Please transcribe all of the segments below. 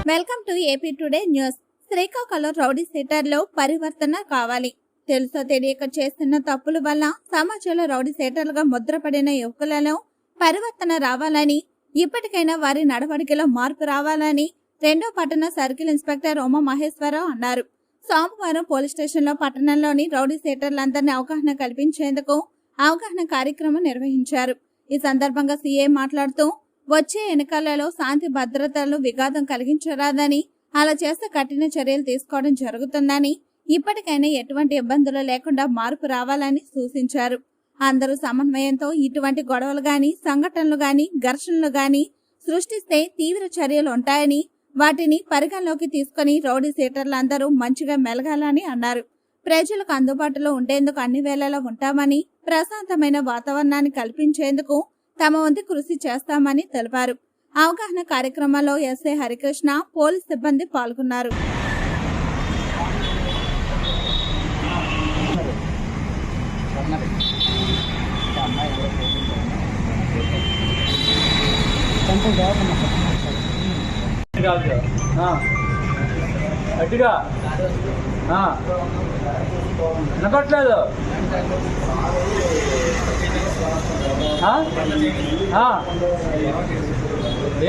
Welcome to AP today news. Srikakulam rowdy షీటర్లో పరివర్తన కావాలి. తెలుసో తెలియక చేస్తున్న తప్పుల వల్ల సమాజంలో రౌడీ షీటర్లుగా ముద్రపడిన యువకులలో పరివర్తన రావాలని, ఇప్పటికైనా వారి నడవడికలో మార్పు రావాలని 2వ పట్టణ సర్కిల్ ఇన్స్పెక్టర్ ఉమా మహేశ్వరరావు అన్నారు. సోమవారం పోలీస్ స్టేషన్లో పట్టణంలోని రౌడీ షీటర్లందరినీ అవగాహన కల్పించేందుకు అవగాహన కార్యక్రమం నిర్వహించారు. ఈ సందర్భంగా సీఐ మాట్లాడుతూ, వచ్చే ఎన్నికలలో శాంతి భద్రతలు విఘాతం కలిగించరాదని, అలా చేస్తే కఠిన చర్యలు తీసుకోవడం జరుగుతుందని, ఇప్పటికైనా ఎటువంటి ఇబ్బందులు లేకుండా మార్పు రావాలని సూచించారు. అందరూ సమన్వయంతో ఇటువంటి గొడవలు గాని, సంఘటనలు గాని, ఘర్షణలు గాని సృష్టిస్తే తీవ్ర చర్యలు ఉంటాయని, వాటిని పరిగణలోకి తీసుకుని రౌడీ షీటర్లందరూ మంచిగా మెలగాలని అన్నారు. ప్రజలకు అందుబాటులో ఉండేందుకు అన్ని వేళలా ఉంటామని, ప్రశాంతమైన వాతావరణాన్ని కల్పించేందుకు తమ వంతు కృషి చేస్తామని తెలిపారు. అవగాహన కార్యక్రమంలో ఎస్ఐ హరికృష్ణ, పోలీస్ సిబ్బంది పాల్గొన్నారు. వినపట్లేదు.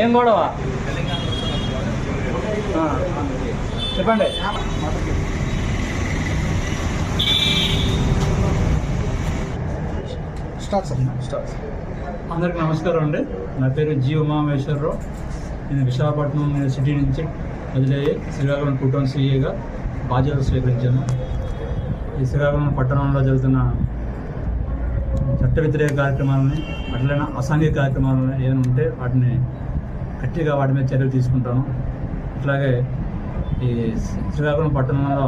ఏం గొడవ చెప్పండి. అందరికి నమస్కారం అండి. నా పేరు జి ఉమామేశ్వరరావు. నేను విశాఖపట్నం సిటీ నుంచి వదిలేయి శ్రీకాకుళం 2 టౌన్ సిఏగా బాధ్యతలు స్వీకరించాను. ఈ శ్రీకాకుళం పట్టణంలో జరుగుతున్న చట్ట వ్యతిరేక కార్యక్రమాలని, అట్లైన అసాంఘిక కార్యక్రమాలని ఏమైనా ఉంటే వాటిని గట్టిగా వాటి మీద చర్యలు తీసుకుంటాను. అట్లాగే ఈ శ్రీకాకుళం పట్టణంలో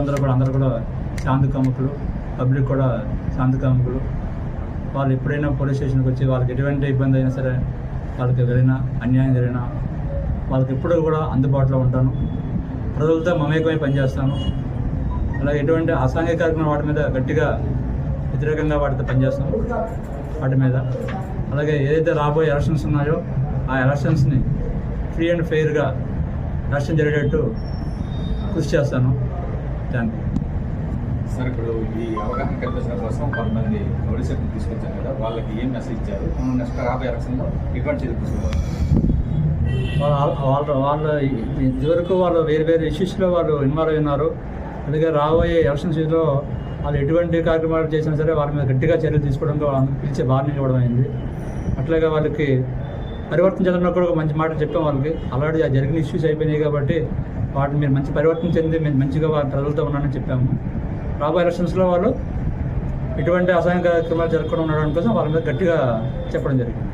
అందరూ కూడా శాంతి కాముకులు, పబ్లిక్ కూడా శాంతి కాముకులు. వాళ్ళు ఎప్పుడైనా పోలీస్ స్టేషన్కి వచ్చి వాళ్ళకి ఎటువంటి ఇబ్బంది అయినా సరే, వాళ్ళకి జరిగినా అన్యాయం జరిగినా వాళ్ళకి ఎప్పుడూ కూడా అందుబాటులో ఉంటాను. ప్రజలతో మమేకమై పనిచేస్తాను. అలాగే ఎటువంటి అసాంఘిక కార్యక్రమం వాటి మీద గట్టిగా వ్యతిరేకంగా వాటితో పనిచేస్తాం వాటి మీద. అలాగే ఏదైతే రాబోయే ఎలక్షన్స్ ఉన్నాయో ఆ ఎలక్షన్స్ని ఫ్రీ అండ్ ఫెయిర్గా ఎలక్షన్ జరిగేటట్టు కృషి చేస్తాను. Thank you sir. ఇప్పుడు ఈ అవగాహన కల్పించడం కోసం కొంతమంది ఒడిశాకు తీసుకొచ్చారు కదా, వాళ్ళకి ఏం మెసేజ్ ఇచ్చారు? నెక్స్ట్ రాబోయే ఎలక్షన్లో ఎటువంటి చర్యలు తీసుకోవాలి? వాళ్ళు ఇదివరకు వాళ్ళు వేరు వేరు ఇష్యూస్లో వాళ్ళు ఇన్వాల్వ్ అయినారు. అలాగే రాబోయే ఎలక్షన్స్లో వాళ్ళు ఎటువంటి కార్యక్రమాలు చేసినా సరే వాళ్ళ మీద గట్టిగా చర్యలు తీసుకోవడంతో వాళ్ళని పిలిచే వార్నింగ్ ఇవ్వడం అయింది. అట్లాగే వాళ్ళకి పరివర్తన చెందడం కూడా ఒక మంచి మాట చెప్పాం వాళ్ళకి. ఆల్రెడీ ఆ జరిగిన ఇష్యూస్ అయిపోయినాయి కాబట్టి వాటిని మీరు మంచి పరివర్తన చెంది మీరు మంచిగా వాళ్ళ ప్రజలతో ఉన్నారని చెప్పాము. రాబోయే ఎలక్షన్స్లో వాళ్ళు ఎటువంటి అసహాయ కార్యక్రమాలు జరగకుండా ఉండడం కోసం వాళ్ళ మీద గట్టిగా చెప్పడం జరిగింది.